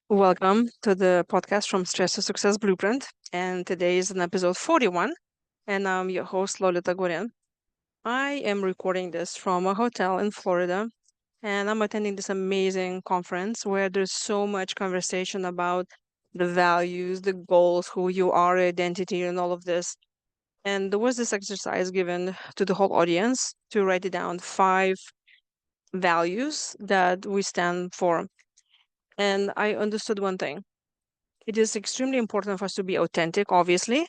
Welcome to the podcast from Stress to Success Blueprint. And today is an episode 41. And I'm your host, Lolita Guarin. I am recording this from a hotel in Florida. And I'm attending this amazing conference where there's so much conversation about the values, the goals, who you are, identity, and all of this. And there was this exercise given to the whole audience to write it down 5 values that we stand for. And I understood one thing. It is extremely important for us to be authentic, obviously,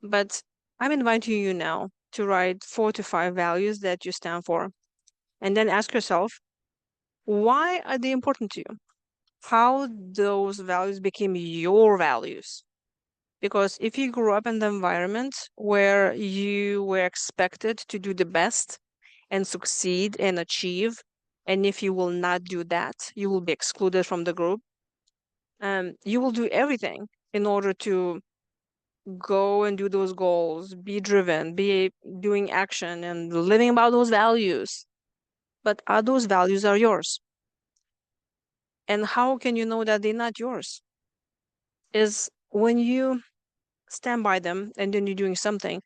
but I'm inviting you now to write 4 to 5 values that you stand for. And then ask yourself, why are they important to you? How those values became your values? Because if you grew up in the environment where you were expected to do the best and succeed and achieve, and if you will not do that, you will be excluded from the group. You will do everything in order to go and do those goals, be driven, be doing action and living about those values. But are those values are yours? And how can you know that they're not yours? Is when you stand by them and then you're doing something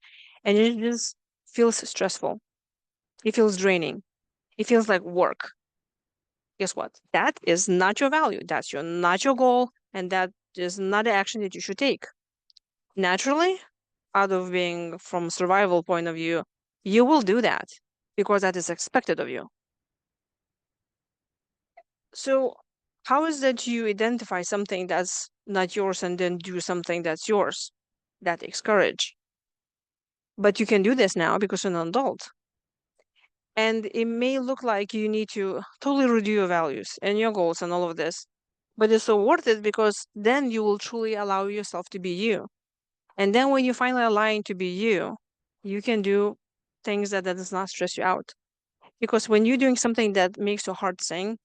and it just feels stressful. It feels draining. It feels like work. Guess what? That is not your value. That's not your goal. And that is not the action that you should take. Naturally, out of being from survival point of view, you will do that because that is expected of you. So how is that you identify something that's not yours and then do something that's yours? That takes courage. But you can do this now because you're an adult. And it may look like you need to totally redo your values and your goals and all of this. But it's so worth it because then you will truly allow yourself to be you. And then when you finally align to be you, you can do things that does not stress you out. Because when you're doing something that makes your heart sing,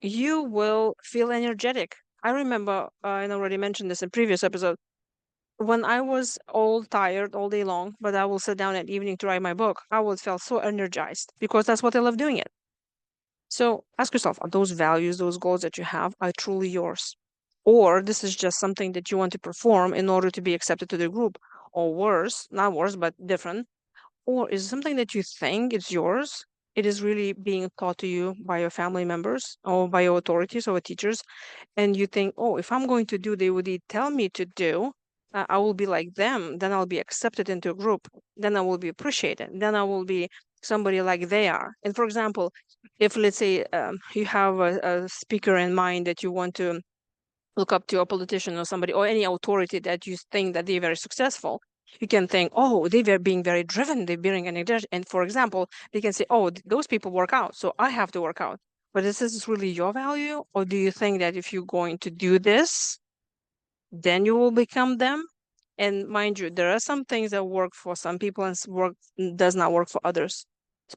you will feel energetic. I remember, and I already mentioned this in previous episode, when I was all tired all day long, but I will sit down at evening to write my book, I would feel so energized because that's what I love doing it. So ask yourself, are those values, those goals that you have, are truly yours? Or this is just something that you want to perform in order to be accepted to the group? Or worse, not worse, but different. Or is it something that you think it's yours? It is really being taught to you by your family members or by your authorities or teachers. And you think, oh, if I'm going to do what they tell me to do, I will be like them. Then I'll be accepted into a group. Then I will be appreciated. Then I will be somebody like they are. And for example, if let's say you have a speaker in mind that you want to look up to, a politician or somebody or any authority that you think that they're very successful, you can think, oh, they were being very driven, they're being energetic. And for example, they can say, oh, those people work out, so I have to work out. But is this really your value? Or do you think that if you're going to do this, then you will become them? And mind you, there are some things that work for some people and does not work for others.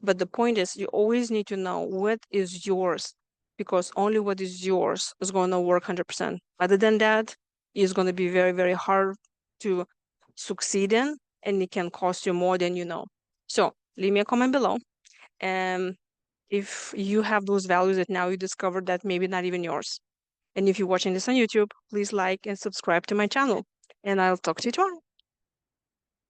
But the point is, you always need to know what is yours, because only what is yours is going to work 100%. Other than that, it's going to be very, very hard to succeed in, and it can cost you more than you know. So leave me a comment below. And if you have those values that now you discovered that maybe not even yours. And if you're watching this on YouTube, please like and subscribe to my channel. And I'll talk to you tomorrow.